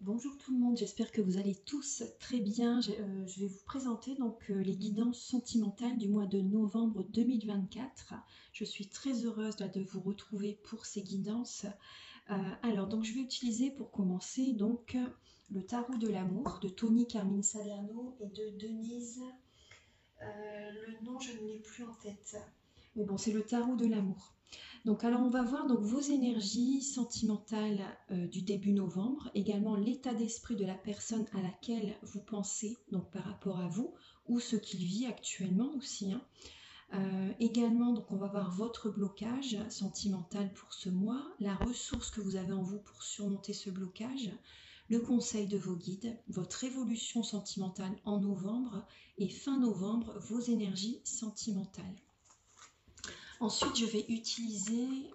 Bonjour tout le monde, j'espère que vous allez tous très bien. Je vais vous présenter donc les guidances sentimentales du mois de novembre 2024. Je suis très heureuse là, de vous retrouver pour ces guidances. Alors donc je vais utiliser pour commencer donc le tarot de l'amour de Tony Carmine Salerno et de Denise. Le nom je ne l'ai plus en tête. Mais bon, c'est le tarot de l'amour. Donc alors on va voir donc vos énergies sentimentales du début novembre, également l'état d'esprit de la personne à laquelle vous pensez, donc par rapport à vous, ou ce qu'il vit actuellement aussi. Également, donc on va voir votre blocage sentimental pour ce mois, la ressource que vous avez en vous pour surmonter ce blocage, le conseil de vos guides, votre évolution sentimentale en novembre et fin novembre, vos énergies sentimentales. Ensuite, je vais utiliser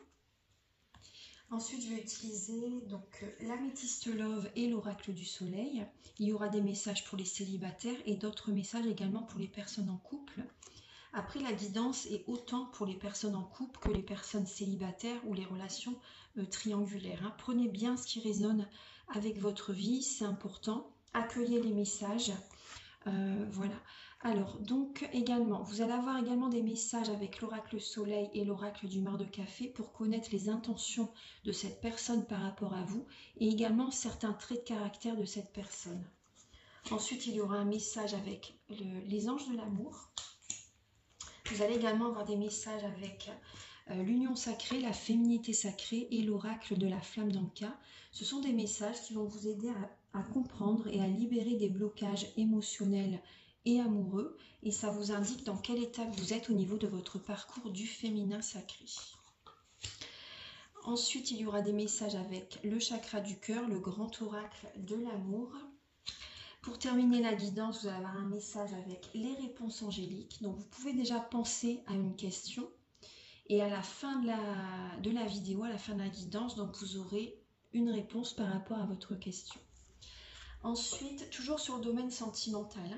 donc l'améthyste love et l'oracle du soleil. Il y aura des messages pour les célibataires et d'autres messages également pour les personnes en couple. Après, la guidance est autant pour les personnes en couple que les personnes célibataires ou les relations triangulaires. Prenez bien ce qui résonne avec votre vie, c'est important. Accueillez les messages. Voilà. Alors, donc également, vous allez avoir également des messages avec l'oracle soleil et l'oracle du mar de café pour connaître les intentions de cette personne par rapport à vous et également certains traits de caractère de cette personne. Ensuite, il y aura un message avec les anges de l'amour. Vous allez également avoir des messages avec l'union sacrée, la féminité sacrée et l'oracle de la flamme d'Anka. Ce sont des messages qui vont vous aider à comprendre et à libérer des blocages émotionnels et amoureux, et ça vous indique dans quelle étape vous êtes au niveau de votre parcours du féminin sacré. Ensuite, il y aura des messages avec le chakra du cœur, le grand oracle de l'amour. Pour terminer la guidance, vous allez avoir un message avec les réponses angéliques. Donc vous pouvez déjà penser à une question. Et à la fin de la vidéo, à la fin de la guidance, donc vous aurez une réponse par rapport à votre question. Ensuite, toujours sur le domaine sentimental.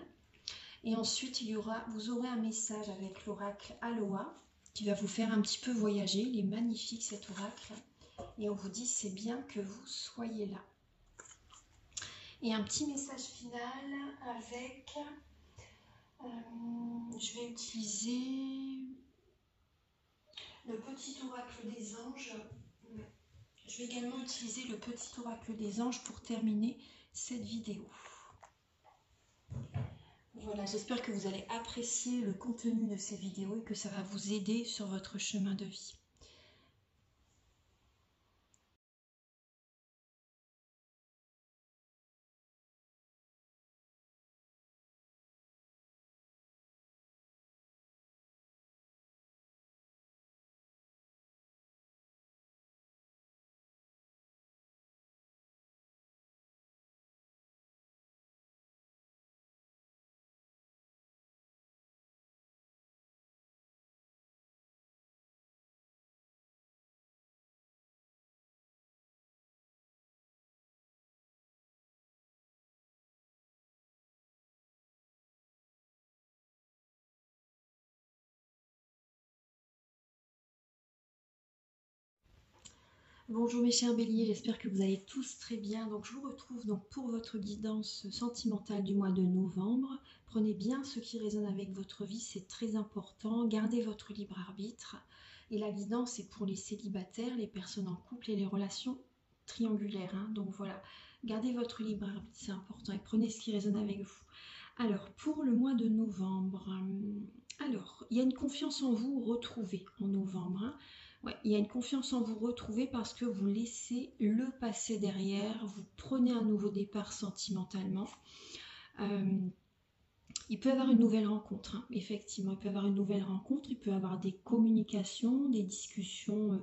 Et ensuite, vous aurez un message avec l'oracle Aloha qui va vous faire un petit peu voyager. Il est magnifique cet oracle. Et on vous dit c'est bien que vous soyez là. Et un petit message final avec... je vais utiliser le petit oracle des anges. Je vais également utiliser le petit oracle des anges pour terminer cette vidéo. Voilà, j'espère que vous allez apprécier le contenu de ces vidéos et que ça va vous aider sur votre chemin de vie. Bonjour mes chers béliers, j'espère que vous allez tous très bien. Donc je vous retrouve donc pour votre guidance sentimentale du mois de novembre. Prenez bien ce qui résonne avec votre vie, c'est très important. Gardez votre libre arbitre. Et la guidance est pour les célibataires, les personnes en couple et les relations triangulaires. Donc voilà, gardez votre libre arbitre, c'est important. Et prenez ce qui résonne avec vous. Alors pour le mois de novembre, il y a une confiance en vous retrouvée en novembre. Ouais, il y a une confiance en vous retrouvée parce que vous laissez le passé derrière, vous prenez un nouveau départ sentimentalement. Il peut y avoir une nouvelle rencontre, effectivement, il peut y avoir une nouvelle rencontre, il peut y avoir des communications, des discussions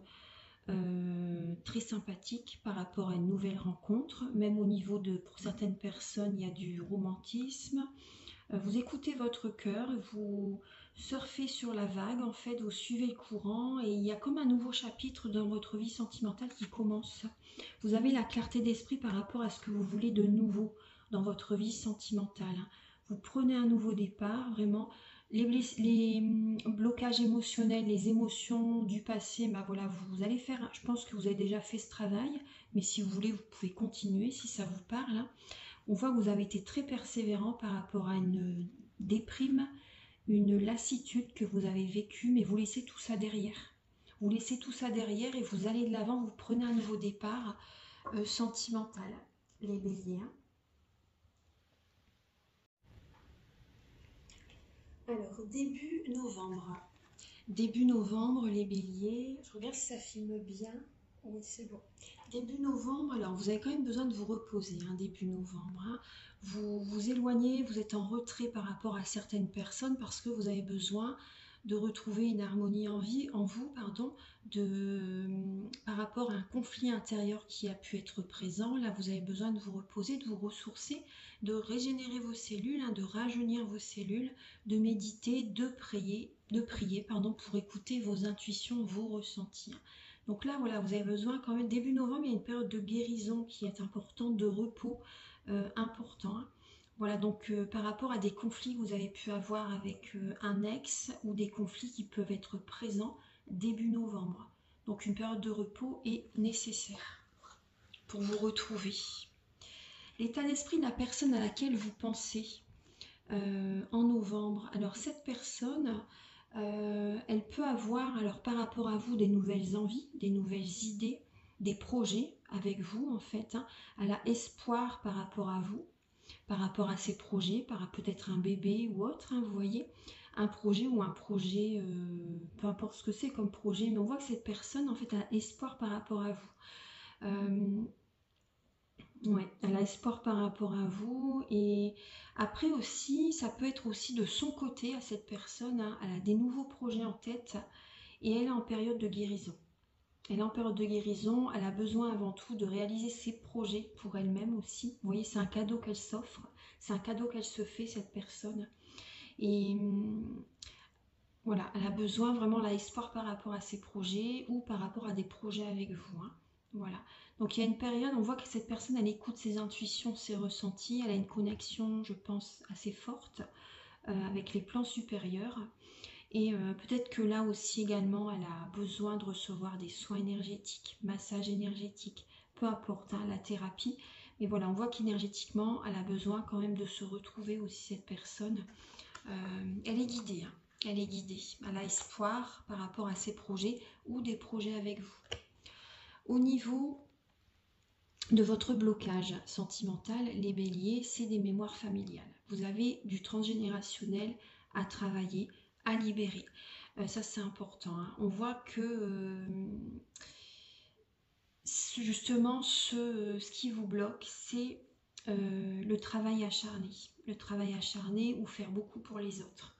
très sympathiques par rapport à une nouvelle rencontre, même au niveau pour certaines personnes, il y a du romantisme. Vous écoutez votre cœur, vous surfez sur la vague, en fait, vous suivez le courant et il y a comme un nouveau chapitre dans votre vie sentimentale qui commence. Vous avez la clarté d'esprit par rapport à ce que vous voulez de nouveau dans votre vie sentimentale. Vous prenez un nouveau départ, vraiment, Les blocages émotionnels, les émotions du passé, bah voilà, vous allez faire, je pense que vous avez déjà fait ce travail, mais si vous voulez, vous pouvez continuer si ça vous parle, hein. On voit que vous avez été très persévérant par rapport à une déprime, une lassitude que vous avez vécue, mais vous laissez tout ça derrière. Vous laissez tout ça derrière et vous allez de l'avant, vous prenez un nouveau départ sentimental, les béliers, hein. Alors, début novembre. Début novembre, les béliers. Je regarde si ça filme bien. Oui, c'est bon. Début novembre, alors vous avez quand même besoin de vous reposer, hein, début novembre, hein. Vous vous éloignez, vous êtes en retrait par rapport à certaines personnes parce que vous avez besoin de retrouver une harmonie en vous, pardon, par rapport à un conflit intérieur qui a pu être présent. Là, vous avez besoin de vous reposer, de vous ressourcer, de régénérer vos cellules, hein, de rajeunir vos cellules, de méditer, de prier, pardon, pour écouter vos intuitions, vos ressentis. Donc là, voilà, vous avez besoin quand même, début novembre, il y a une période de guérison qui est importante, de repos important, hein. Voilà, donc par rapport à des conflits que vous avez pu avoir avec un ex ou des conflits qui peuvent être présents début novembre. Donc une période de repos est nécessaire pour vous retrouver. L'état d'esprit de la personne à laquelle vous pensez en novembre. Alors cette personne, elle peut avoir, alors par rapport à vous, des nouvelles envies, des nouvelles idées, des projets avec vous en fait, hein. Elle a espoir par rapport à vous, par rapport à ses projets, par peut-être un bébé ou autre, hein, vous voyez, un projet ou un projet, peu importe ce que c'est comme projet, mais on voit que cette personne en fait a espoir par rapport à vous. Ouais, elle a espoir par rapport à vous. Et après aussi, ça peut être aussi de son côté à cette personne, hein, elle a des nouveaux projets en tête et elle est en période de guérison. Elle est en période de guérison, elle a besoin avant tout de réaliser ses projets pour elle-même aussi. Vous voyez, c'est un cadeau qu'elle s'offre, c'est un cadeau qu'elle se fait, cette personne. Et voilà, elle a besoin vraiment, elle a espoir par rapport à ses projets ou par rapport à des projets avec vous, hein. Voilà. Donc il y a une période, on voit que cette personne, elle écoute ses intuitions, ses ressentis, elle a une connexion, je pense, assez forte avec les plans supérieurs. Et peut-être que là aussi également, elle a besoin de recevoir des soins énergétiques, massage énergétique, peu importe, hein, la thérapie. Mais voilà, on voit qu'énergétiquement, elle a besoin quand même de se retrouver aussi, cette personne. Elle est guidée, hein. Elle est guidée. Elle a espoir par rapport à ses projets ou des projets avec vous. Au niveau de votre blocage sentimental, les béliers, c'est des mémoires familiales. Vous avez du transgénérationnel à travailler, à libérer. Ça, c'est important, hein. On voit que justement, ce qui vous bloque, c'est le travail acharné. Le travail acharné ou faire beaucoup pour les autres.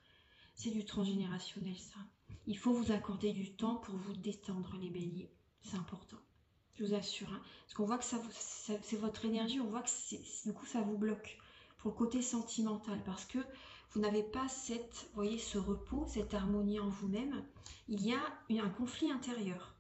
C'est du transgénérationnel, ça. Il faut vous accorder du temps pour vous détendre, les béliers. C'est important. Je vous assure, hein. Parce qu'on voit que c'est votre énergie, on voit que du coup ça vous bloque pour le côté sentimental, parce que vous n'avez pas vous voyez, ce repos, cette harmonie en vous-même. Il y a un conflit intérieur.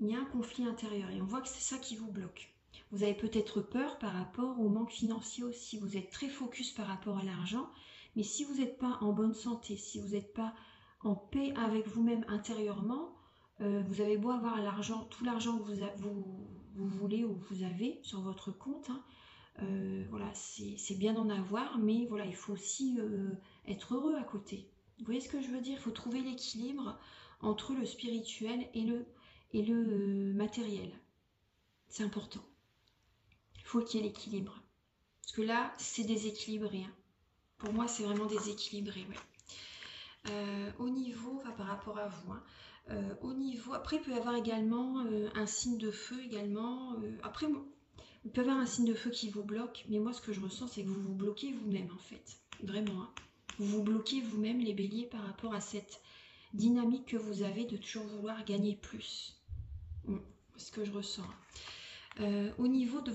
Il y a un conflit intérieur et on voit que c'est ça qui vous bloque. Vous avez peut-être peur par rapport au manque financier aussi. Vous êtes très focus par rapport à l'argent, mais si vous n'êtes pas en bonne santé, si vous n'êtes pas en paix avec vous-même intérieurement, vous avez beau avoir l'argent, tout l'argent que vous voulez ou vous avez sur votre compte, hein, voilà, c'est bien d'en avoir, mais voilà, il faut aussi être heureux à côté. Vous voyez ce que je veux dire? Il faut trouver l'équilibre entre le spirituel et le matériel. C'est important. Il faut qu'il y ait l'équilibre. Parce que là, c'est déséquilibré, hein. Pour moi, c'est vraiment déséquilibré, ouais. Au niveau, enfin, par rapport à vous, hein, au niveau, après il peut y avoir également un signe de feu également. Après, il peut y avoir un signe de feu qui vous bloque, mais moi ce que je ressens, c'est que vous vous bloquez vous-même en fait. Vraiment, hein. Vous vous bloquez vous-même, les béliers, par rapport à cette dynamique que vous avez de toujours vouloir gagner plus. C'est ce que je ressens. Au niveau de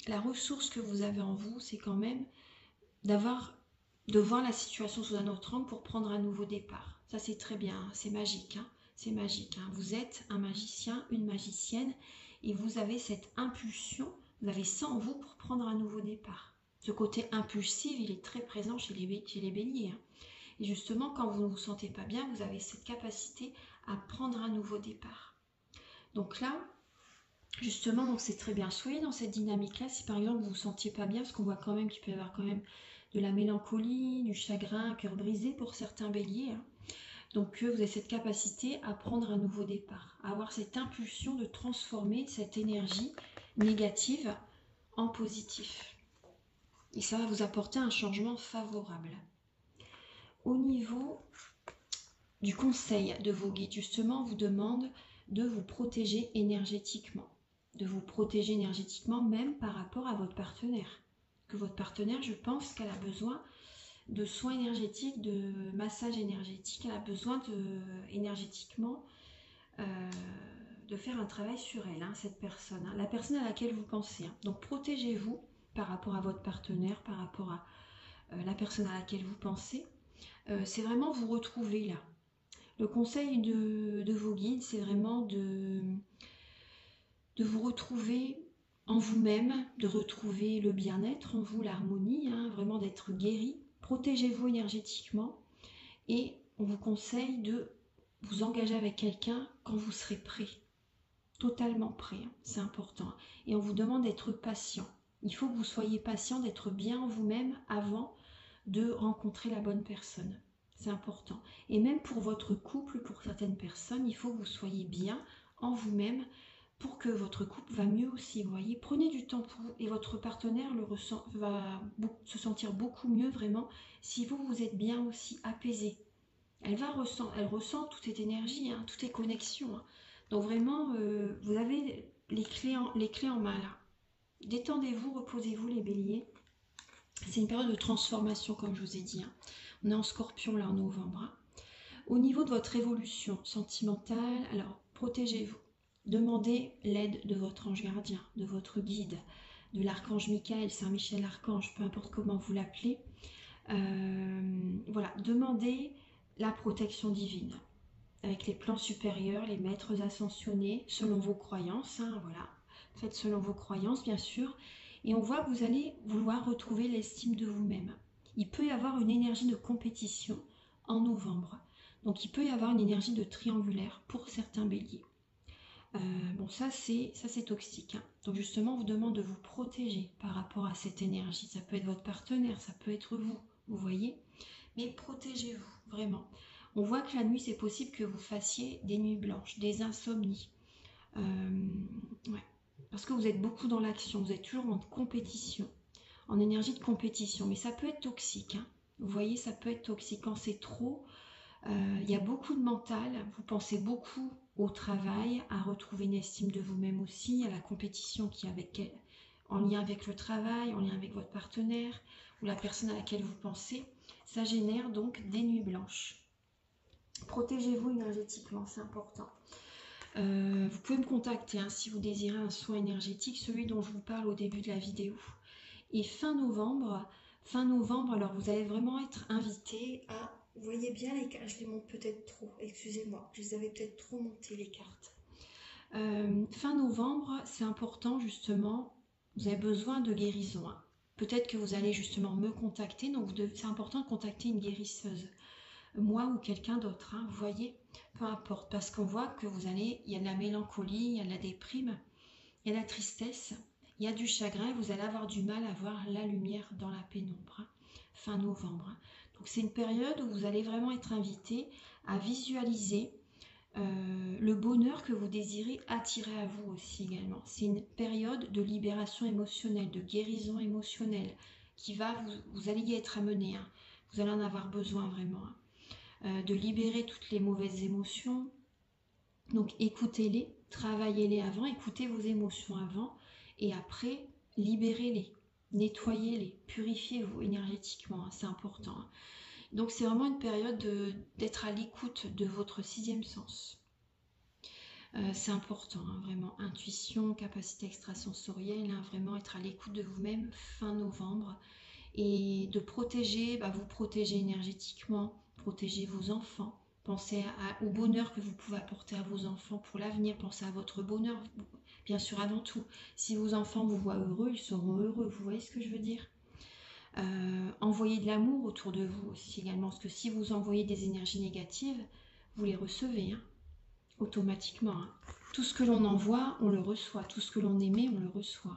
la ressource que vous avez en vous, c'est quand même de voir la situation sous un autre angle pour prendre un nouveau départ. Ça, c'est très bien, hein, c'est magique, hein, c'est magique, hein. Vous êtes un magicien, une magicienne, et vous avez cette impulsion, vous avez ça en vous pour prendre un nouveau départ. Ce côté impulsif, il est très présent chez les béliers. Hein. Et justement, quand vous ne vous sentez pas bien, vous avez cette capacité à prendre un nouveau départ. Donc là, justement, c'est très bien. Soyez dans cette dynamique-là. Si par exemple vous ne vous sentiez pas bien, parce qu'on voit quand même qu'il peut y avoir quand même de la mélancolie, du chagrin, un cœur brisé pour certains béliers. Hein. Donc vous avez cette capacité à prendre un nouveau départ, à avoir cette impulsion de transformer cette énergie négative en positif. Et ça va vous apporter un changement favorable. Au niveau du conseil de vos guides, justement, on vous demande de vous protéger énergétiquement. De vous protéger énergétiquement même par rapport à votre partenaire. Que votre partenaire, je pense qu'elle a besoin de soins énergétiques, de massage énergétique. Elle a besoin énergétiquement de faire un travail sur elle, hein, cette personne. Hein, la personne à laquelle vous pensez. Hein. Donc protégez-vous par rapport à votre partenaire, par rapport à la personne à laquelle vous pensez. C'est vraiment vous retrouver là. Le conseil de vos guides, c'est vraiment de vous retrouver en vous-même, de retrouver le bien-être en vous, l'harmonie, hein, vraiment d'être guéri. Protégez-vous énergétiquement et on vous conseille de vous engager avec quelqu'un quand vous serez prêt, totalement prêt, hein, c'est important. Et on vous demande d'être patient. Il faut que vous soyez patient, d'être bien en vous-même avant de rencontrer la bonne personne. C'est important. Et même pour votre couple, pour certaines personnes, il faut que vous soyez bien en vous-même pour que votre couple va mieux aussi. Vous voyez, prenez du temps pour vous et votre partenaire va se sentir beaucoup mieux vraiment si vous êtes bien aussi apaisé. Elle ressent toute cette énergie, hein, toutes les connexions. Hein. Donc vraiment, vous avez les clés en main là. Détendez-vous, reposez-vous les béliers. C'est une période de transformation comme je vous ai dit. Hein. On est en scorpion là en novembre. Hein. Au niveau de votre évolution sentimentale, alors protégez-vous. Demandez l'aide de votre ange gardien, de votre guide, de l'archange Michael, Saint Michel l'archange, peu importe comment vous l'appelez. Voilà, demandez la protection divine avec les plans supérieurs, les maîtres ascensionnés, selon vos croyances. Hein, voilà, faites selon vos croyances bien sûr. Et on voit que vous allez vouloir retrouver l'estime de vous-même. Il peut y avoir une énergie de compétition en novembre. Donc il peut y avoir une énergie de triangulaire pour certains béliers. Bon, ça c'est toxique. Hein. Donc justement, on vous demande de vous protéger par rapport à cette énergie. Ça peut être votre partenaire, ça peut être vous, vous voyez. Mais protégez-vous, vraiment. On voit que la nuit, c'est possible que vous fassiez des nuits blanches, des insomnies. Ouais. Parce que vous êtes beaucoup dans l'action, vous êtes toujours en compétition, en énergie de compétition. Mais ça peut être toxique. Hein. Vous voyez, ça peut être toxique. Quand c'est trop, il y a beaucoup de mental. Vous pensez beaucoup au travail, à retrouver une estime de vous-même aussi, à la compétition qui est en lien avec le travail, en lien avec votre partenaire ou la personne à laquelle vous pensez. Ça génère donc des nuits blanches. Protégez-vous énergétiquement, c'est important. Vous pouvez me contacter hein, si vous désirez un soin énergétique, celui dont je vous parle au début de la vidéo. Et fin novembre, alors vous allez vraiment être invité à... Vous voyez bien les cartes, je les monte peut-être trop, excusez-moi, je les avais peut-être trop montées les cartes. Fin novembre, c'est important justement, vous avez besoin de guérison. Hein. Peut-être que vous allez justement me contacter, donc c'est important de contacter une guérisseuse. Moi ou quelqu'un d'autre, hein, vous voyez, peu importe, parce qu'on voit que il y a de la mélancolie, il y a de la déprime, il y a de la tristesse, il y a du chagrin, vous allez avoir du mal à voir la lumière dans la pénombre, hein, fin novembre. Hein. Donc c'est une période où vous allez vraiment être invité à visualiser le bonheur que vous désirez attirer à vous aussi également. C'est une période de libération émotionnelle, de guérison émotionnelle, qui va, vous allez y être amené, hein. Vous allez en avoir besoin vraiment. Hein. De libérer toutes les mauvaises émotions. Donc écoutez-les, travaillez-les avant, écoutez vos émotions avant et après libérez-les, nettoyez-les, purifiez-vous énergétiquement, hein, c'est important. Hein. Donc c'est vraiment une période d'être à l'écoute de votre sixième sens. C'est important, hein, vraiment, intuition, capacité extrasensorielle, hein, vraiment être à l'écoute de vous-même fin novembre et de protéger, vous protéger énergétiquement, protéger vos enfants, pensez au bonheur que vous pouvez apporter à vos enfants pour l'avenir, pensez à votre bonheur, bien sûr avant tout. Si vos enfants vous voient heureux, ils seront heureux, vous voyez ce que je veux dire ? Envoyez de l'amour autour de vous aussi également, parce que si vous envoyez des énergies négatives, vous les recevez hein, automatiquement. Hein. Tout ce que l'on envoie, on le reçoit. Tout ce que l'on émet, on le reçoit.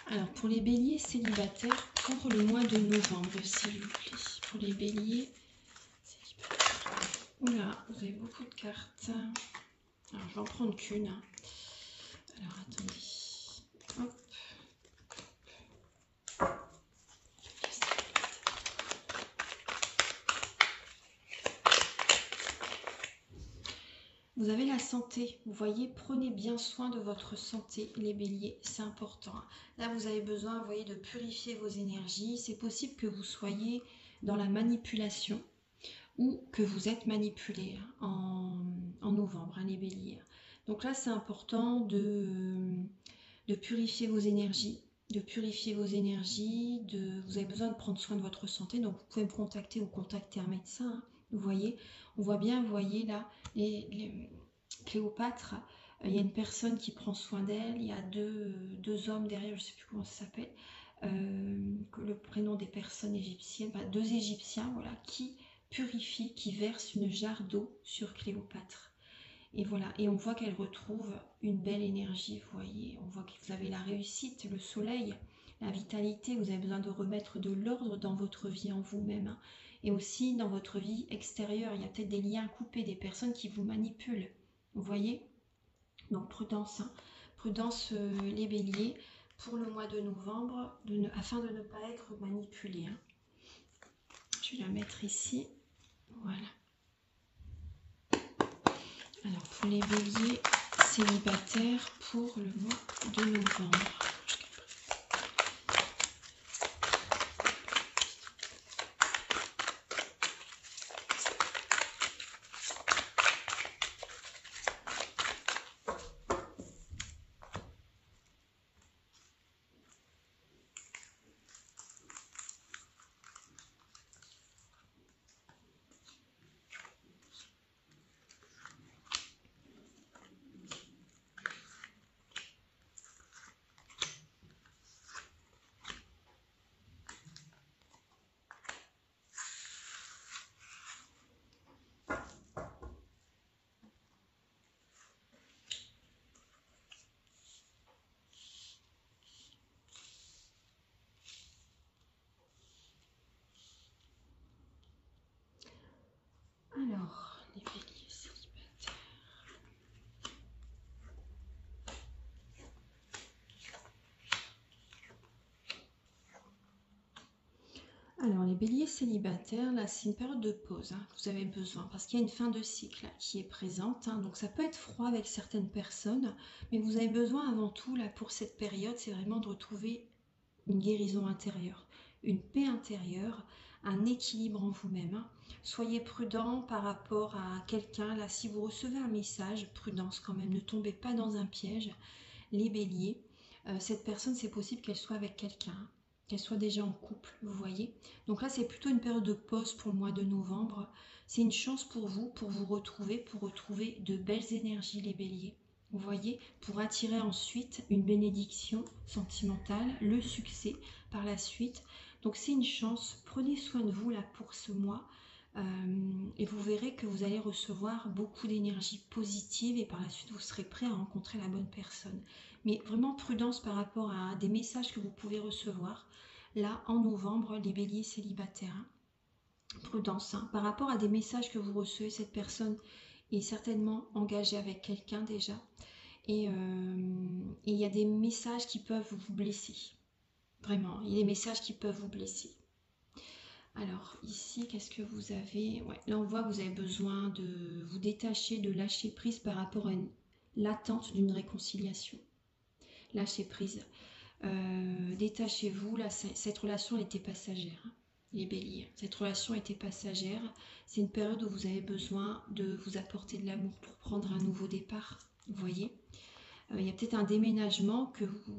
Alors, pour les béliers célibataires, pour le mois de novembre, s'il vous plaît. Pour les béliers célibataires. Oula, vous avez beaucoup de cartes. Alors, je vais en prendre qu'une. Alors, attendez. Hop. Vous avez la santé, vous voyez, prenez bien soin de votre santé, les béliers, c'est important. Là, vous avez besoin, vous voyez, de purifier vos énergies. C'est possible que vous soyez dans la manipulation ou que vous êtes manipulé en novembre, hein, les béliers. Donc là, c'est important de purifier vos énergies, vous avez besoin de prendre soin de votre santé, donc vous pouvez me contacter ou contacter un médecin, hein, vous voyez, on voit bien, vous voyez là, les Cléopâtre, il y a une personne qui prend soin d'elle, il y a deux hommes derrière, je ne sais plus comment ça s'appelle, le prénom des personnes égyptiennes, enfin, deux Égyptiens, voilà, qui purifient, qui versent une jarre d'eau sur Cléopâtre. Et voilà, et on voit qu'elle retrouve une belle énergie, vous voyez, on voit que vous avez la réussite, le soleil, la vitalité, vous avez besoin de remettre de l'ordre dans votre vie en vous-même, hein. Et aussi dans votre vie extérieure, il y a peut-être des liens coupés, des personnes qui vous manipulent, vous voyez. Donc prudence, hein. Prudence les béliers, pour le mois de novembre, afin de ne pas être manipulé, hein. Je vais la mettre ici, voilà. Alors, pour les béliers célibataires, pour le mois de novembre. Alors, les béliers célibataires. Alors, les béliers célibataires, là, c'est une période de pause, hein, que vous avez besoin, parce qu'il y a une fin de cycle là, qui est présente. Hein, donc, ça peut être froid avec certaines personnes, mais vous avez besoin avant tout, là, pour cette période, c'est vraiment de retrouver une guérison intérieure, une paix intérieure, un équilibre en vous-même. Hein. Soyez prudent par rapport à quelqu'un. Là, si vous recevez un message, prudence quand même, ne tombez pas dans un piège. Les béliers, cette personne, c'est possible qu'elle soit avec quelqu'un, qu'elle soit déjà en couple, vous voyez. Donc là, c'est plutôt une période de pause pour le mois de novembre. C'est une chance pour vous retrouver, pour retrouver de belles énergies, les béliers. Vous voyez, pour attirer ensuite une bénédiction sentimentale, le succès par la suite. Donc c'est une chance, prenez soin de vous là pour ce mois et vous verrez que vous allez recevoir beaucoup d'énergie positive et par la suite vous serez prêt à rencontrer la bonne personne. Mais vraiment prudence par rapport à des messages que vous pouvez recevoir là en novembre, les béliers célibataires. Hein. Prudence, hein. Par rapport à des messages que vous recevez, cette personne est certainement engagée avec quelqu'un déjà. Et il y a des messages qui peuvent vous blesser. Vraiment, il y a des messages qui peuvent vous blesser. Alors ici, qu'est-ce que vous avez? Ouais, là, on voit que vous avez besoin de vous détacher, de lâcher prise par rapport à l'attente d'une réconciliation. Lâchez prise. Détachez-vous. Là, cette relation était passagère. Hein, les béliers. Cette relation était passagère. C'est une période où vous avez besoin de vous apporter de l'amour pour prendre un nouveau départ. Vous voyez? Il y a peut-être un déménagement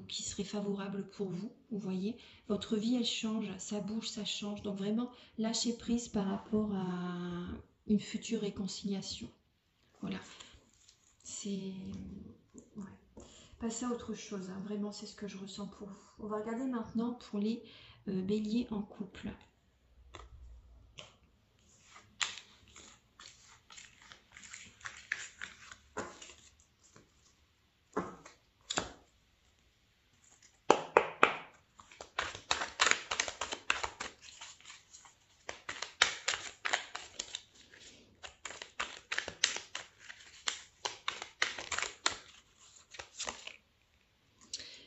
qui serait favorable pour vous, vous voyez. Votre vie, elle change, ça bouge, ça change. Donc vraiment, lâchez prise par rapport à une future réconciliation. Voilà. C'est... Ouais. passez à autre chose, hein. Vraiment, c'est ce que je ressens pour vous. On va regarder maintenant pour les béliers en couple.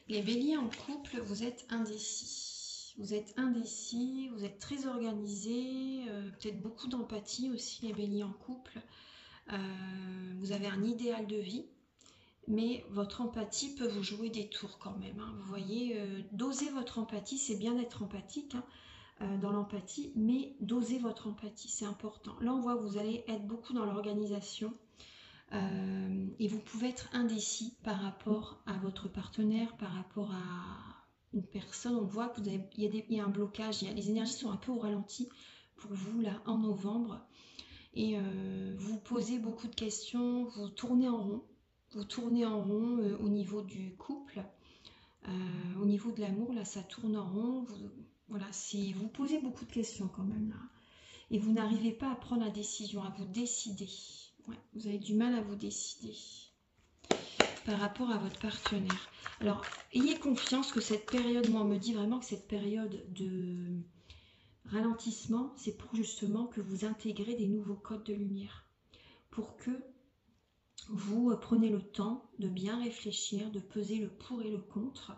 Les béliers en couple, vous êtes indécis. Vous êtes indécis, vous êtes très organisés, peut-être beaucoup d'empathie aussi, les béliers en couple. Vous avez un idéal de vie, mais votre empathie peut vous jouer des tours quand même, hein. Vous voyez, doser votre empathie, c'est bien d'être empathique, hein, dans l'empathie, mais doser votre empathie, c'est important. Là, on voit que vous allez être beaucoup dans l'organisation. Et vous pouvez être indécis par rapport à votre partenaire, par rapport à une personne. On voit qu'il y a un blocage, les énergies sont un peu au ralenti pour vous là en novembre. Et vous posez beaucoup de questions, vous tournez en rond. Vous tournez en rond au niveau du couple, au niveau de l'amour, là ça tourne en rond. Voilà, vous posez beaucoup de questions quand même là. Et vous n'arrivez pas à prendre la décision, à vous décider. Ouais, vous avez du mal à vous décider par rapport à votre partenaire. Alors, ayez confiance que cette période, moi on me dit vraiment que cette période de ralentissement, c'est pour justement que vous intégrez des nouveaux codes de lumière. Pour que vous prenez le temps de bien réfléchir, de peser le pour et le contre,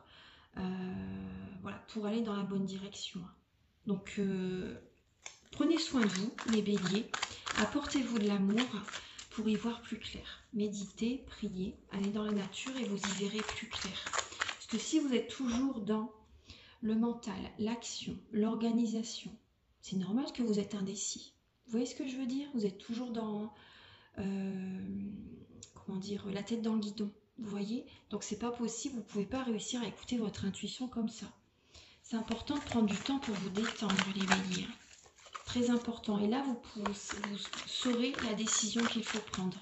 voilà, pour aller dans la bonne direction. Donc, prenez soin de vous, les béliers, apportez-vous de l'amour pour y voir plus clair. Méditez, priez, allez dans la nature et vous y verrez plus clair. Parce que si vous êtes toujours dans le mental, l'action, l'organisation, c'est normal que vous êtes indécis. Vous voyez ce que je veux dire? Vous êtes toujours dans, comment dire, la tête dans le guidon. Vous voyez? Donc c'est pas possible, vous ne pouvez pas réussir à écouter votre intuition comme ça. C'est important de prendre du temps pour vous détendre, les béliers. Très important. Et là, vous saurez la décision qu'il faut prendre.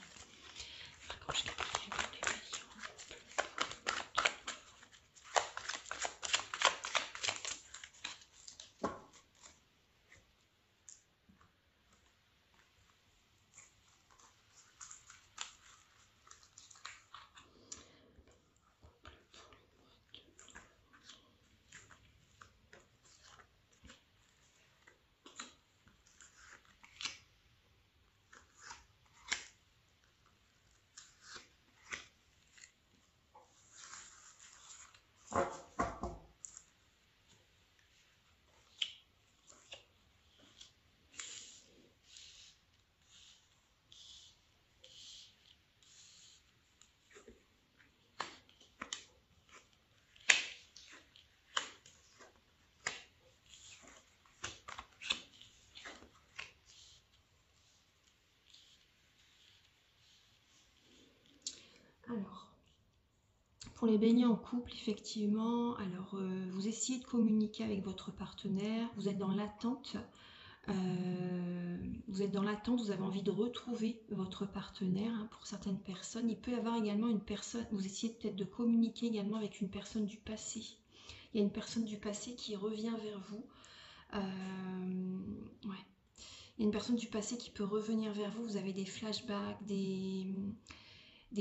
Alors, pour les béliers en couple, effectivement, alors vous essayez de communiquer avec votre partenaire, vous êtes dans l'attente, vous avez envie de retrouver votre partenaire, hein, pour certaines personnes. Il peut y avoir également une personne, vous essayez peut-être de communiquer également avec une personne du passé. Il y a une personne du passé qui revient vers vous. Ouais. Il y a une personne du passé qui peut revenir vers vous, vous avez des flashbacks, des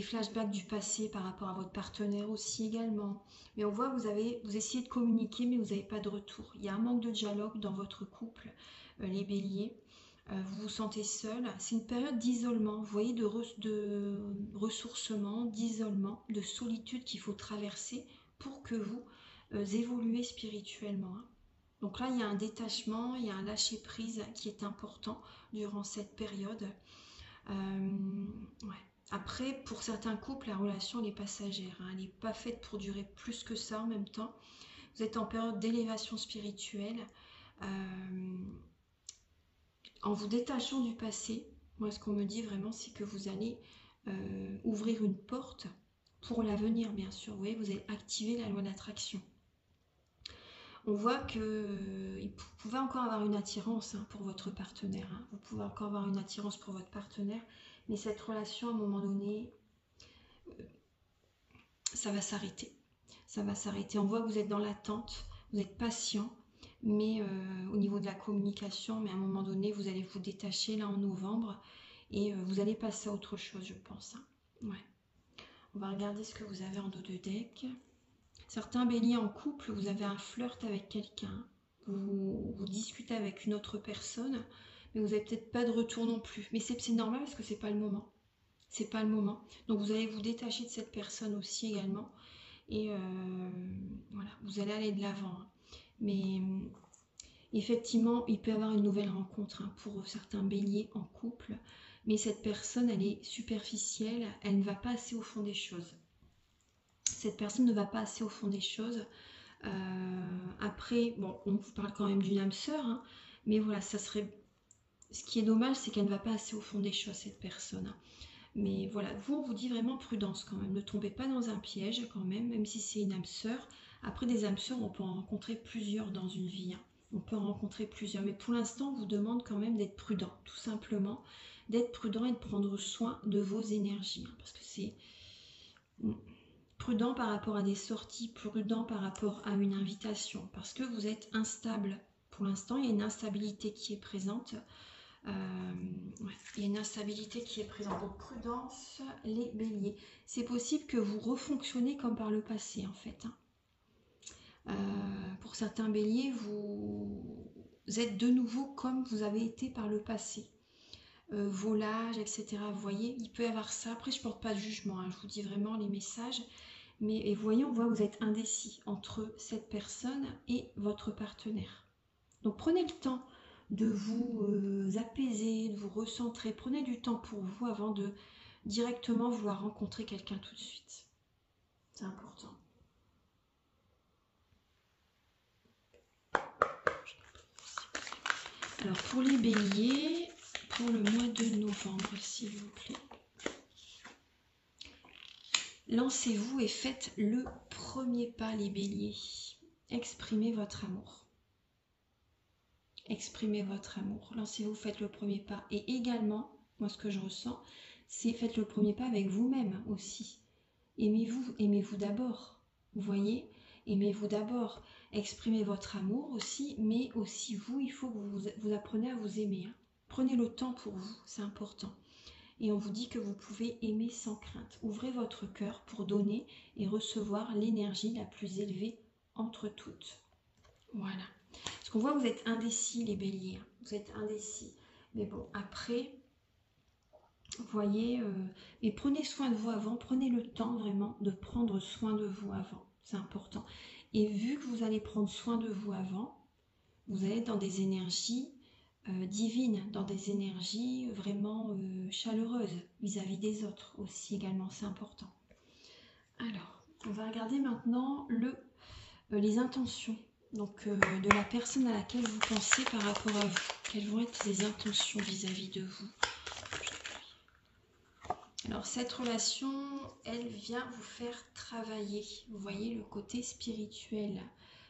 flashbacks du passé par rapport à votre partenaire aussi également. Mais on voit que vous essayez de communiquer, mais vous n'avez pas de retour. Il y a un manque de dialogue dans votre couple, les béliers. Vous vous sentez seul. C'est une période d'isolement, vous voyez, de ressourcement, d'isolement, de solitude qu'il faut traverser pour que vous évoluez spirituellement. Donc là, il y a un détachement, il y a un lâcher-prise qui est important durant cette période. Ouais. Après, pour certains couples, la relation elle est passagère, hein, elle n'est pas faite pour durer plus que ça en même temps. Vous êtes en période d'élévation spirituelle. En vous détachant du passé, moi ce qu'on me dit vraiment, c'est que vous allez ouvrir une porte pour l'avenir, bien sûr. Vous voyez, vous allez activer la loi d'attraction. On voit que vous pouvez encore avoir une attirance, hein, pour votre partenaire. Hein. Vous pouvez encore avoir une attirance pour votre partenaire, mais cette relation, à un moment donné, ça va s'arrêter. Ça va s'arrêter. On voit que vous êtes dans l'attente, vous êtes patient, mais au niveau de la communication, mais à un moment donné, vous allez vous détacher là en novembre et vous allez passer à autre chose, je pense. Hein. Ouais. On va regarder ce que vous avez en dos de deck. Certains béliers en couple, vous avez un flirt avec quelqu'un, vous discutez avec une autre personne, mais vous n'avez peut-être pas de retour non plus. Mais c'est normal parce que c'est pas le moment. C'est pas le moment. Donc vous allez vous détacher de cette personne aussi également. Et voilà, vous allez aller de l'avant. Hein. Mais effectivement, il peut y avoir une nouvelle rencontre hein, pour certains béliers en couple. Mais cette personne, elle est superficielle, elle ne va pas assez au fond des choses. Cette personne ne va pas assez au fond des choses. Après, bon, on vous parle quand même d'une âme sœur, hein, mais voilà, ça serait... Ce qui est dommage, c'est qu'elle ne va pas assez au fond des choses, cette personne. Hein. Mais voilà, vous, on vous dit vraiment prudence quand même. Ne tombez pas dans un piège quand même si c'est une âme sœur. Après, des âmes sœurs, on peut en rencontrer plusieurs dans une vie. Hein. On peut en rencontrer plusieurs. Mais pour l'instant, on vous demande quand même d'être prudent, tout simplement. D'être prudent et de prendre soin de vos énergies. Hein, parce que c'est... Prudent par rapport à des sorties, prudent par rapport à une invitation, parce que vous êtes instable. Pour l'instant, il y a une instabilité qui est présente. Ouais, il y a une instabilité qui est présente. Donc, prudence, les béliers. C'est possible que vous refonctionnez comme par le passé, en fait. Hein. Pour certains béliers, vous êtes de nouveau comme vous avez été par le passé. Volage, etc. Vous voyez, il peut y avoir ça. Après, je ne porte pas de jugement. Hein. Je vous dis vraiment les messages. Mais et voyons, on voit que vous êtes indécis entre cette personne et votre partenaire. Donc prenez le temps de vous apaiser, de vous recentrer. Prenez du temps pour vous avant de directement vouloir rencontrer quelqu'un tout de suite. C'est important. Alors pour les béliers, pour le mois de novembre, s'il vous plaît. Lancez-vous et faites le premier pas, les béliers. Exprimez votre amour. Exprimez votre amour. Lancez-vous, faites le premier pas. Et également, moi ce que je ressens, c'est faites le premier pas avec vous-même aussi. Aimez-vous d'abord. Vous voyez, aimez-vous d'abord. Exprimez votre amour aussi, mais aussi vous, il faut que vous appreniez à vous aimer. Hein. Prenez le temps pour vous, c'est important. Et on vous dit que vous pouvez aimer sans crainte. Ouvrez votre cœur pour donner et recevoir l'énergie la plus élevée entre toutes. Voilà. Parce qu'on voit que vous êtes indécis, les béliers. Hein. Vous êtes indécis. Mais bon, après, vous voyez, et prenez soin de vous avant. Prenez le temps vraiment de prendre soin de vous avant. C'est important. Et vu que vous allez prendre soin de vous avant, vous allez être dans des énergies divines, dans des énergies vraiment chaleureuses vis-à-vis des autres aussi également. C'est important. Alors, on va regarder maintenant les intentions. Donc de la personne à laquelle vous pensez par rapport à vous. Quelles vont être les intentions vis-à-vis de vous? Alors cette relation, elle vient vous faire travailler. Vous voyez le côté spirituel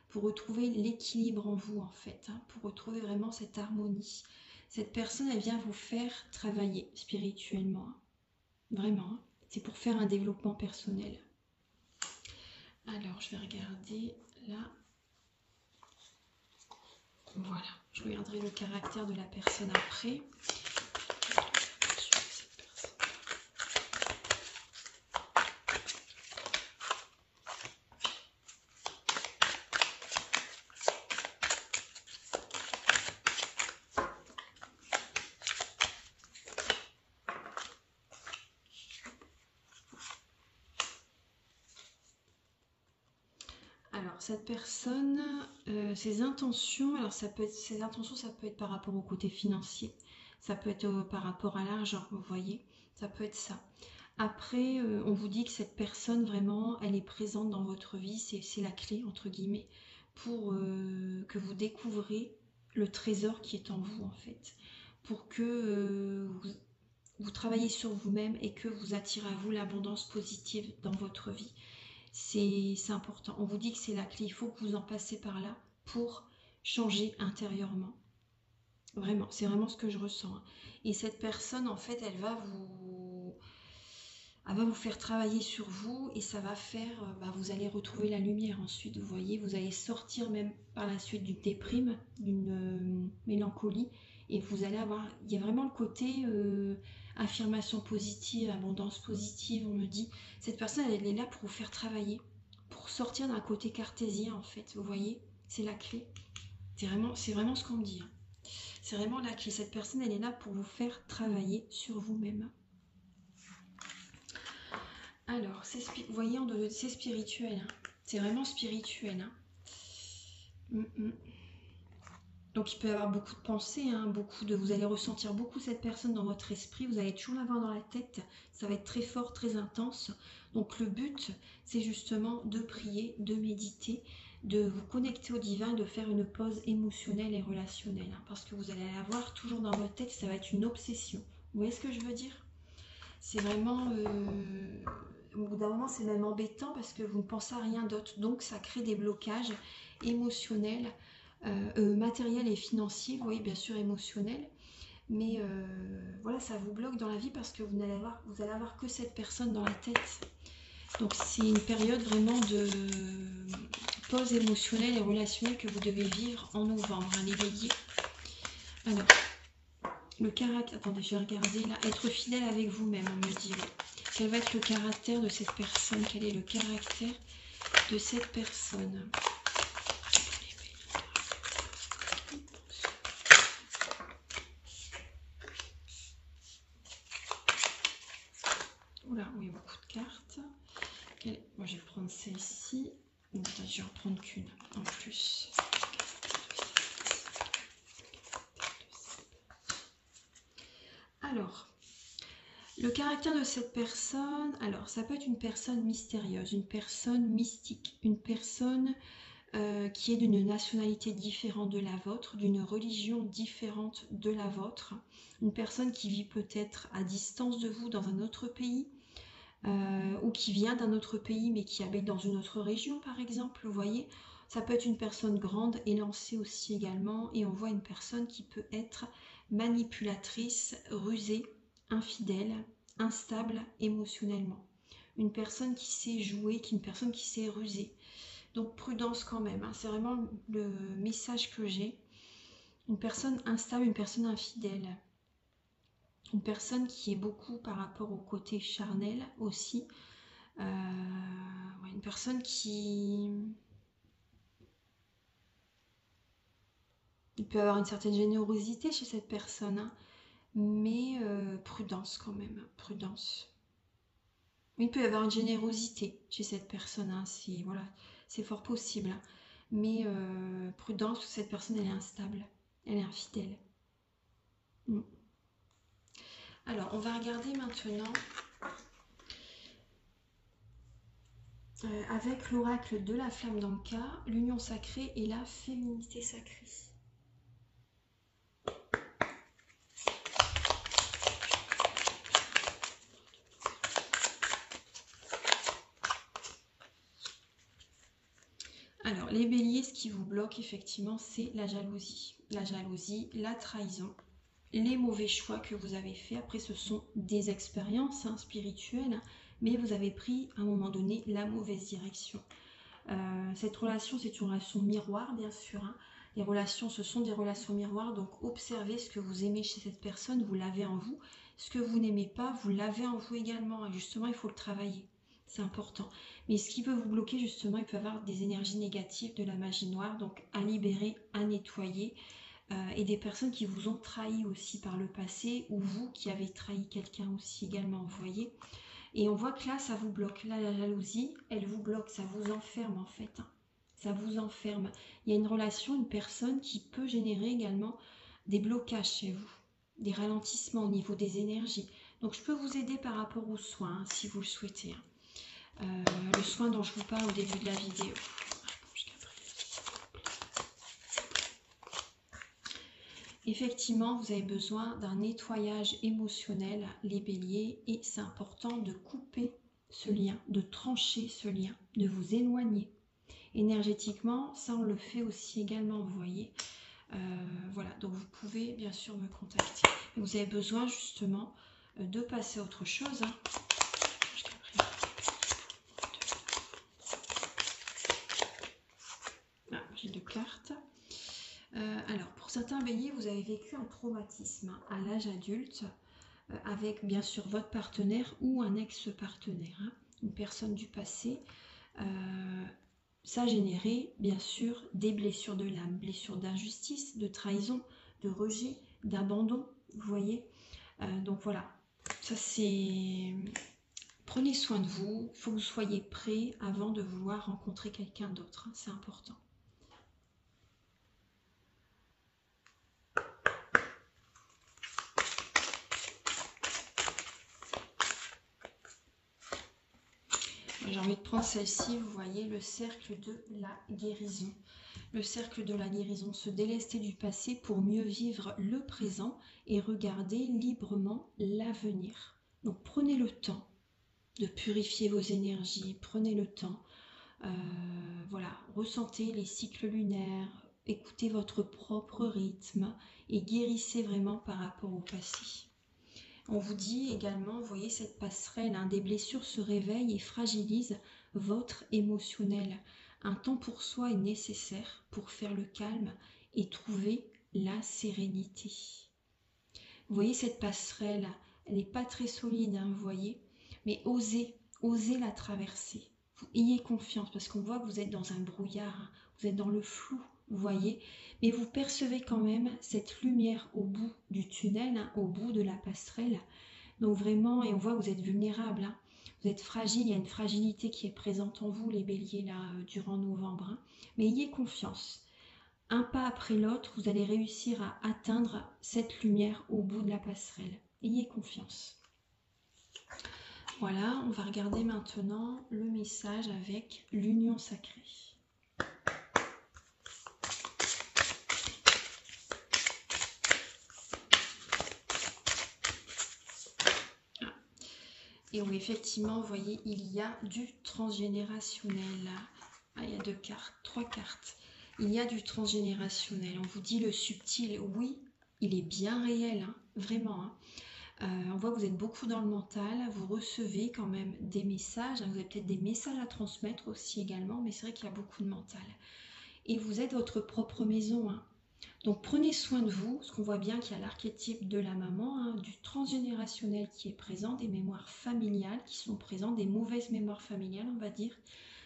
pour retrouver l'équilibre en vous en fait. Hein, pour retrouver vraiment cette harmonie. Cette personne, elle vient vous faire travailler spirituellement. Hein, vraiment. Hein, c'est pour faire un développement personnel. Alors je vais regarder là. Voilà, je regarderai le caractère de la personne après. Alors cette personne, ses intentions, alors ses intentions, ça peut être par rapport au côté financier, ça peut être par rapport à l'argent, vous voyez, ça peut être ça. Après, on vous dit que cette personne, vraiment, elle est présente dans votre vie, c'est la clé, entre guillemets, pour que vous découvrez le trésor qui est en vous, en fait. Pour que vous travaillez sur vous-même et que vous attirez à vous l'abondance positive dans votre vie. C'est important. On vous dit que c'est la clé. Il faut que vous en passez par là pour changer intérieurement. Vraiment, c'est vraiment ce que je ressens. Et cette personne, en fait, elle va vous... elle va vous faire travailler sur vous et ça va faire, vous allez retrouver la lumière ensuite, vous voyez, vous allez sortir même par la suite d'une déprime, d'une mélancolie et vous allez avoir, il y a vraiment le côté affirmation positive, abondance positive, on me dit, cette personne elle est là pour vous faire travailler, pour sortir d'un côté cartésien en fait, vous voyez, c'est la clé, c'est vraiment ce qu'on me dit, hein. C'est vraiment la clé, cette personne elle est là pour vous faire travailler sur vous-même. Alors, vous voyez, c'est spirituel, hein. C'est vraiment spirituel, hein. Donc il peut y avoir beaucoup de pensées, hein, vous allez ressentir beaucoup cette personne dans votre esprit, vous allez toujours l'avoir dans la tête, ça va être très fort, très intense. Donc le but, c'est justement de prier, de méditer, de vous connecter au divin, de faire une pause émotionnelle et relationnelle, hein, parce que vous allez l'avoir toujours dans votre tête, ça va être une obsession. Vous voyez ce que je veux dire? C'est vraiment... au bout d'un moment, c'est même embêtant parce que vous ne pensez à rien d'autre. Donc, ça crée des blocages émotionnels, matériels et financiers. Vous voyez, bien sûr, émotionnels. Mais voilà, ça vous bloque dans la vie parce que vous allez avoir que cette personne dans la tête. Donc, c'est une période vraiment de pause émotionnelle et relationnelle que vous devez vivre en novembre, hein, les béliers. Alors, le caractère... Attendez, je vais regarder là. Être fidèle avec vous-même, on me dit. Quel va être le caractère de cette personne? Quel est le caractère de cette personne? Oula, oui, beaucoup de cartes. Moi, je vais prendre celle-ci. Je vais en prendre qu'une en plus. Alors, le caractère de cette personne, alors ça peut être une personne mystérieuse, une personne mystique, une personne qui est d'une nationalité différente de la vôtre, d'une religion différente de la vôtre, une personne qui vit peut-être à distance de vous dans un autre pays, ou qui vient d'un autre pays mais qui habite dans une autre région par exemple, vous voyez. Ça peut être une personne grande, élancée aussi également, et on voit une personne qui peut être manipulatrice, rusée, infidèle, instable émotionnellement. Une personne qui sait jouer, une personne qui sait ruser. Donc prudence quand même, hein. C'est vraiment le message que j'ai. Une personne instable, une personne infidèle. Une personne qui est beaucoup par rapport au côté charnel aussi. Une personne qui... Il peut y avoir une certaine générosité chez cette personne, hein, mais prudence quand même, prudence. Il peut y avoir une générosité chez cette personne, hein, voilà, c'est fort possible, hein, mais prudence, parce que cette personne elle est instable, elle est infidèle. Alors, on va regarder maintenant avec l'oracle de la flamme d'Anka, l'union sacrée et la féminité sacrée. Alors, les béliers, ce qui vous bloque, effectivement, c'est la jalousie. La jalousie, la trahison, les mauvais choix que vous avez faits. Après, ce sont des expériences spirituelles, mais vous avez pris, à un moment donné, la mauvaise direction. Cette relation, c'est une relation miroir, bien sûr. Hein. Les relations, ce sont des relations miroirs, donc observez ce que vous aimez chez cette personne, vous l'avez en vous. Ce que vous n'aimez pas, vous l'avez en vous également. Et justement, il faut le travailler. C'est important. Mais ce qui peut vous bloquer, justement, il peut y avoir des énergies négatives, de la magie noire, donc à libérer, à nettoyer. Et des personnes qui vous ont trahi aussi par le passé, ou vous qui avez trahi quelqu'un aussi également, vous voyez. Et on voit que là, ça vous bloque. Là, la jalousie, elle vous bloque, ça vous enferme en fait. Ça vous enferme. Il y a une relation, une personne qui peut générer également des blocages chez vous, des ralentissements au niveau des énergies. Donc, je peux vous aider par rapport aux soins, si vous le souhaitez. Le soin dont je vous parle au début de la vidéo. Effectivement, vous avez besoin d'un nettoyage émotionnel, les béliers, et c'est important de couper ce lien, de trancher ce lien, de vous éloigner. Énergétiquement, ça on le fait aussi également, vous voyez. Voilà, donc vous pouvez bien sûr me contacter. Vous avez besoin justement de passer à autre chose. Hein. cartes. Alors, pour certains béliers, vous avez vécu un traumatisme à l'âge adulte avec bien sûr votre partenaire ou un ex-partenaire, une personne du passé. Ça a généré bien sûr des blessures de l'âme, blessures d'injustice, de trahison, de rejet, d'abandon, vous voyez. Donc voilà, ça c'est... Prenez soin de vous, il faut que vous soyez prêts avant de vouloir rencontrer quelqu'un d'autre, c'est important. J'ai envie de prendre celle-ci, vous voyez, le cercle de la guérison. Le cercle de la guérison, se délester du passé pour mieux vivre le présent et regarder librement l'avenir. Donc prenez le temps de purifier vos énergies, prenez le temps, voilà, ressentez les cycles lunaires, écoutez votre propre rythme et guérissez vraiment par rapport au passé. On vous dit également, vous voyez cette passerelle, des blessures se réveillent et fragilisent votre émotionnel. Un temps pour soi est nécessaire pour faire le calme et trouver la sérénité. Vous voyez cette passerelle, elle n'est pas très solide, vous voyez, mais osez la traverser. Ayez confiance parce qu'on voit que vous êtes dans un brouillard, vous êtes dans le flou, vous voyez, mais vous percevez quand même cette lumière au bout du tunnel, au bout de la passerelle. Donc vraiment, et on voit que vous êtes vulnérable, vous êtes fragile, il y a une fragilité qui est présente en vous, les béliers, là, durant novembre. Mais ayez confiance. Un pas après l'autre, vous allez réussir à atteindre cette lumière au bout de la passerelle. Ayez confiance. Voilà, on va regarder maintenant le message avec l'union sacrée. Et où effectivement, vous voyez, il y a du transgénérationnel. Il y a 2 cartes, 3 cartes. Il y a du transgénérationnel. On vous dit le subtil, oui, il est bien réel, vraiment. On voit que vous êtes beaucoup dans le mental, vous recevez quand même des messages, vous avez peut-être des messages à transmettre aussi également, mais c'est vrai qu'il y a beaucoup de mental. Et vous êtes votre propre maison. Donc prenez soin de vous, parce qu'on voit bien qu'il y a l'archétype de la maman, du transgénérationnel qui est présent, des mémoires familiales qui sont présentes, des mauvaises mémoires familiales on va dire,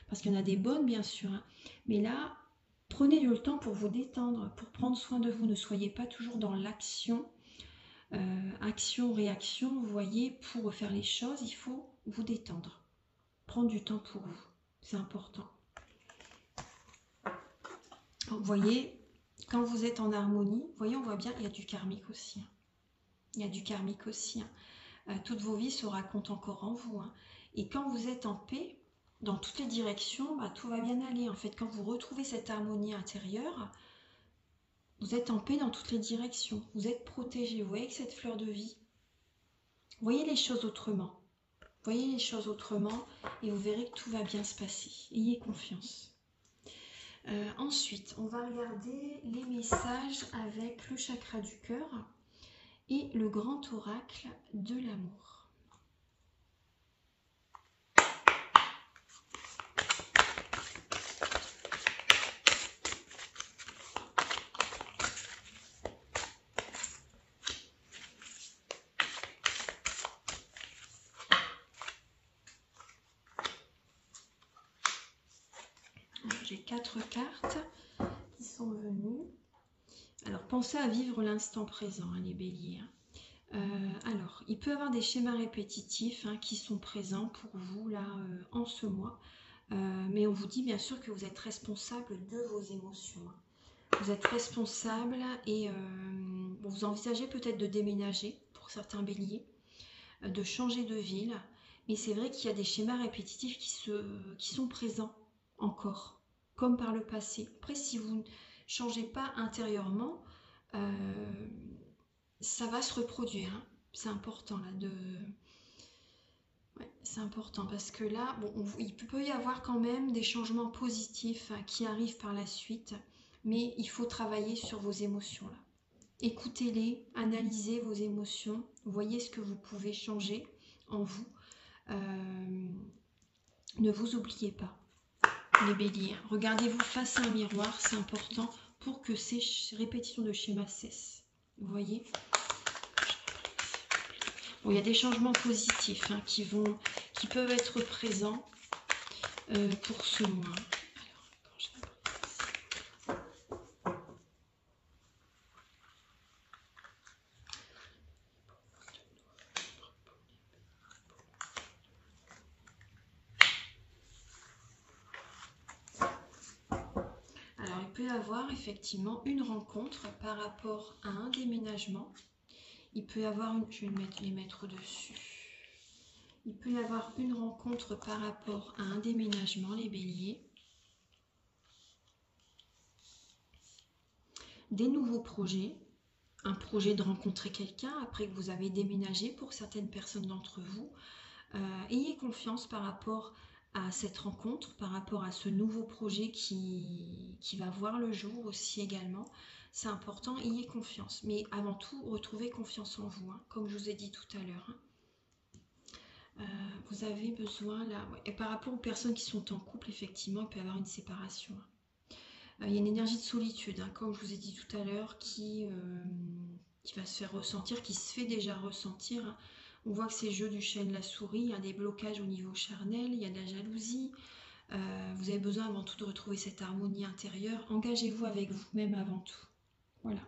parce qu'il y en a des bonnes bien sûr, mais là, prenez le temps pour vous détendre, pour prendre soin de vous, ne soyez pas toujours dans l'action, action-réaction, vous voyez, pour faire les choses, il faut vous détendre, prendre du temps pour vous, c'est important. Vous voyez, quand vous êtes en harmonie, vous voyez, on voit bien, il y a du karmique aussi. Il y a du karmique aussi. Toutes vos vies se racontent encore en vous. Et quand vous êtes en paix, dans toutes les directions, tout va bien aller. En fait, quand vous retrouvez cette harmonie intérieure, vous êtes en paix dans toutes les directions. Vous êtes protégé. Vous voyez que cette fleur de vie, voyez les choses autrement. Voyez les choses autrement et vous verrez que tout va bien se passer. Ayez confiance. Ensuite, on va regarder les messages avec le chakra du cœur et le grand oracle de l'amour. J'ai 4 cartes qui sont venues. Alors, pensez à vivre l'instant présent, les béliers. Alors, il peut y avoir des schémas répétitifs qui sont présents pour vous là en ce mois. Mais on vous dit bien sûr que vous êtes responsable de vos émotions. Vous êtes responsable et vous envisagez peut-être de déménager pour certains béliers, de changer de ville. Mais c'est vrai qu'il y a des schémas répétitifs qui sont présents encore, comme par le passé. Après, si vous ne changez pas intérieurement, ça va se reproduire. C'est important là de... Ouais, c'est important parce que là, il peut y avoir quand même des changements positifs qui arrivent par la suite, mais il faut travailler sur vos émotions là. Écoutez-les, analysez vos émotions, voyez ce que vous pouvez changer en vous. Ne vous oubliez pas. les béliers. Regardez-vous face à un miroir, c'est important pour que ces répétitions de schémas cessent. Vous voyez? Bon, il y a des changements positifs hein, qui peuvent être présents pour ce mois. Alors, il peut y avoir effectivement une rencontre par rapport à un déménagement. Il peut y avoir une... Je vais les mettre dessus. Il peut y avoir une rencontre par rapport à un déménagement, les béliers. Des nouveaux projets. Un projet de rencontrer quelqu'un après que vous avez déménagé pour certaines personnes d'entre vous. Ayez confiance par rapport à cette rencontre, par rapport à ce nouveau projet qui va voir le jour aussi également. C'est important, ayez confiance. Mais avant tout, retrouvez confiance en vous, hein, comme je vous ai dit tout à l'heure. Hein. Vous avez besoin, là, ouais. Et par rapport aux personnes qui sont en couple, effectivement, il peut y avoir une séparation. Hein. Il y a une énergie de solitude, hein, comme je vous ai dit tout à l'heure, qui va se faire ressentir, qui se fait déjà ressentir. Hein. On voit que c'est le jeu du chat et de la souris, il y a des blocages au niveau charnel, il y a de la jalousie. Vous avez besoin avant tout de retrouver cette harmonie intérieure. Engagez-vous avec vous-même avant tout. Voilà,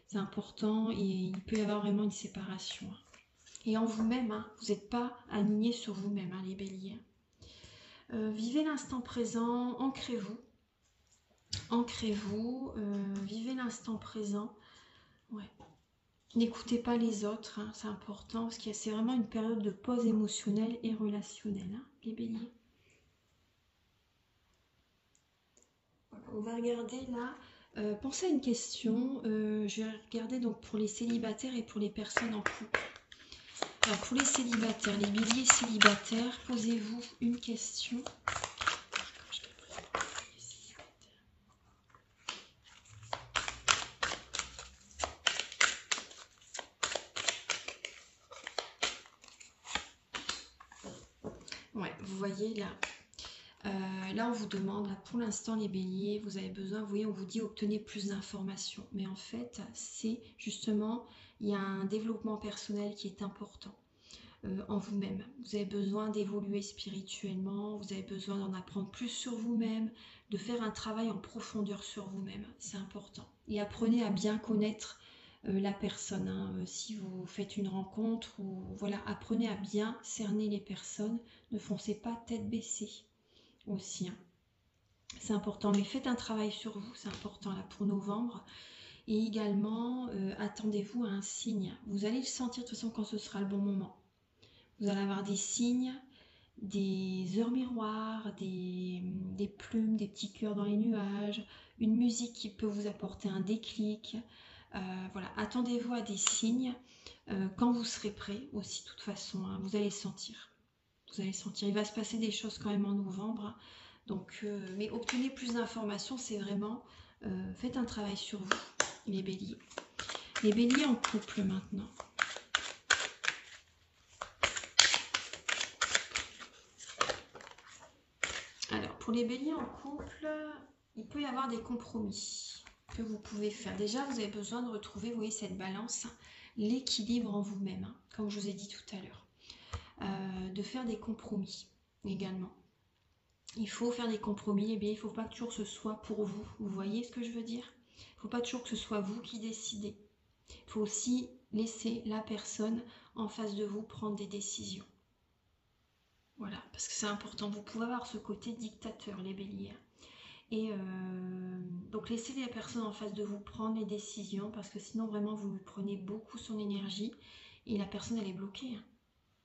c'est important et il peut y avoir vraiment une séparation. Et en vous-même, hein, vous n'êtes pas aligné sur vous-même, hein, les béliers. Vivez l'instant présent, ancrez-vous. Ancrez-vous, vivez l'instant présent. Ouais. N'écoutez pas les autres, hein, c'est important parce que c'est vraiment une période de pause émotionnelle et relationnelle, hein, les béliers. On va regarder là, pensez à une question, je vais regarder donc pour les célibataires et pour les personnes en couple. Alors pour les célibataires, les béliers célibataires, posez-vous une question. Ouais, vous voyez là. Là, on vous demande, là, pour l'instant, les béliers, vous avez besoin, vous voyez, on vous dit obtenez plus d'informations. Mais en fait, c'est justement, il y a un développement personnel qui est important en vous-même. Vous avez besoin d'évoluer spirituellement, vous avez besoin d'en apprendre plus sur vous-même, de faire un travail en profondeur sur vous-même. C'est important. Et apprenez à bien connaître la personne. Hein. Si vous faites une rencontre, ou voilà, apprenez à bien cerner les personnes. Ne foncez pas tête baissée aussi. Hein. C'est important, mais faites un travail sur vous, c'est important là pour novembre. Et également, attendez-vous à un signe. Vous allez le sentir de toute façon quand ce sera le bon moment. Vous allez avoir des signes, des heures miroirs, des plumes, des petits cœurs dans les nuages, une musique qui peut vous apporter un déclic. Voilà, attendez-vous à des signes quand vous serez prêt aussi, de toute façon, hein, vous allez sentir. Vous allez sentir, il va se passer des choses quand même en novembre. Donc, mais obtenez plus d'informations, c'est vraiment, faites un travail sur vous, les béliers. Les béliers en couple maintenant. Alors, pour les béliers en couple, il peut y avoir des compromis que vous pouvez faire. Déjà, vous avez besoin de retrouver, vous voyez, cette balance, l'équilibre en vous-même, hein, comme je vous ai dit tout à l'heure. De faire des compromis également. Il faut faire des compromis, et bien il ne faut pas que toujours ce soit pour vous. Vous voyez ce que je veux dire? Il ne faut pas toujours que ce soit vous qui décidez. Il faut aussi laisser la personne en face de vous prendre des décisions. Voilà, parce que c'est important. Vous pouvez avoir ce côté dictateur, les béliers. Et donc laissez les personnes en face de vous prendre les décisions, parce que sinon vraiment vous lui prenez beaucoup son énergie et la personne elle est bloquée. Hein.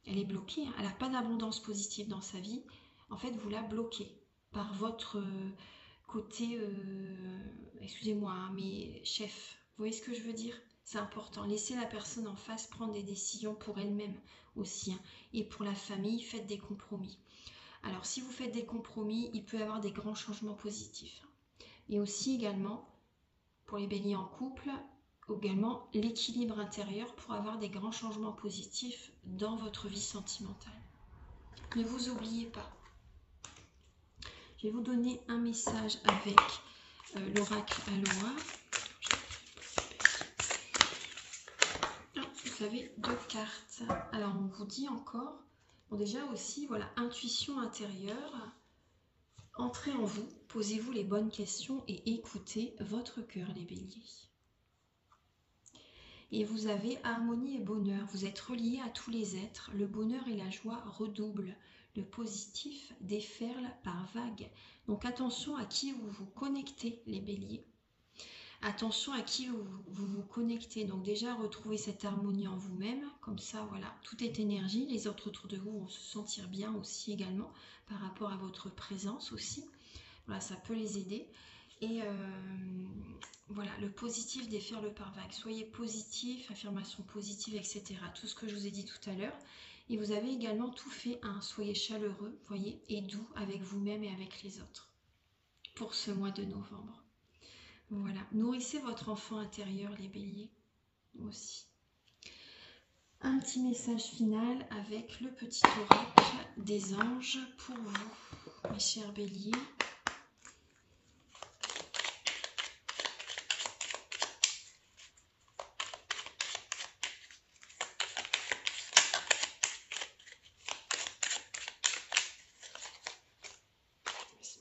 Elle est bloquée, hein. Elle n'a pas d'abondance positive dans sa vie. En fait, vous la bloquez par votre côté, excusez-moi, hein, mais chef. Vous voyez ce que je veux dire? C'est important. Laissez la personne en face prendre des décisions pour elle-même aussi. Hein. Et pour la famille, faites des compromis. Alors, si vous faites des compromis, il peut y avoir des grands changements positifs. Et aussi également, pour les béliers en couple, également l'équilibre intérieur pour avoir des grands changements positifs dans votre vie sentimentale. Ne vous oubliez pas. Je vais vous donner un message avec l'oracle Aloha. Vous avez 2 cartes. Alors, on vous dit encore, bon, déjà aussi, voilà, intuition intérieure. Entrez en vous, posez-vous les bonnes questions et écoutez votre cœur, les béliers. Et vous avez harmonie et bonheur. Vous êtes reliés à tous les êtres. Le bonheur et la joie redoublent. Le positif déferle par vagues. Donc attention à qui vous vous connectez, les béliers. Attention à qui vous connectez. Donc déjà, retrouvez cette harmonie en vous-même. Comme ça, voilà, tout est énergie. Les autres autour de vous vont se sentir bien aussi également par rapport à votre présence aussi. Voilà, ça peut les aider. Et voilà, le positif déferle par vagues. Soyez positif, affirmation positive, etc. Tout ce que je vous ai dit tout à l'heure. Et vous avez également tout fait, hein. Soyez chaleureux, voyez, et doux avec vous-même et avec les autres pour ce mois de novembre. Voilà, nourrissez votre enfant intérieur, les béliers, aussi. Un petit message final avec le petit oracle des anges pour vous, mes chers béliers.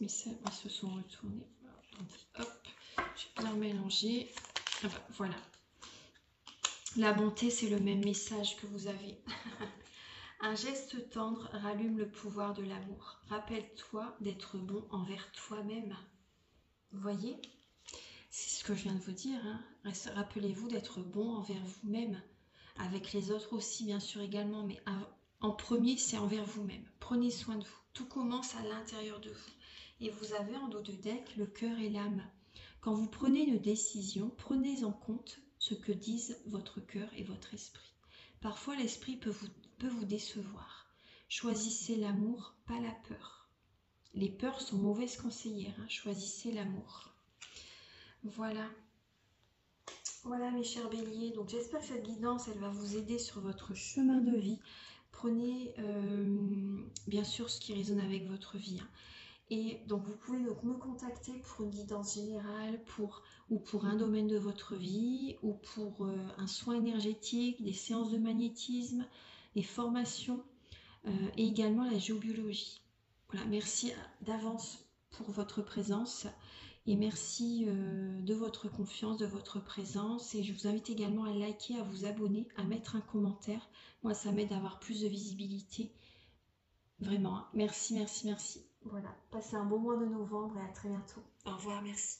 Mais ça, ils se sont retournés. Hop, je vais bien mélanger. Ah bah, voilà. La bonté, c'est le même message que vous avez. Un geste tendre rallume le pouvoir de l'amour. Rappelle-toi d'être bon envers toi-même. Vous voyez? C'est ce que je viens de vous dire. Hein. Rappelez-vous d'être bon envers vous-même. Avec les autres aussi, bien sûr, également. Mais en premier, c'est envers vous-même. Prenez soin de vous. Tout commence à l'intérieur de vous. Et vous avez en dos de deck le cœur et l'âme. Quand vous prenez une décision, prenez en compte ce que disent votre cœur et votre esprit. Parfois, l'esprit peut vous décevoir. Choisissez l'amour, pas la peur. Les peurs sont mauvaises conseillères. Hein. Choisissez l'amour. Voilà. Voilà mes chers béliers. Donc j'espère que cette guidance, elle va vous aider sur votre chemin de vie. Prenez bien sûr ce qui résonne avec votre vie. Hein. Et donc vous pouvez donc me contacter pour une guidance générale, ou pour un domaine de votre vie, ou pour un soin énergétique, des séances de magnétisme, des formations, et également la géobiologie. Voilà, merci d'avance pour votre présence, et merci de votre confiance, de votre présence. Et je vous invite également à liker, à vous abonner, à mettre un commentaire. Moi, ça m'aide à avoir plus de visibilité. Vraiment, hein. Merci, merci, merci. Voilà, passez un bon mois de novembre et à très bientôt. Au revoir, merci.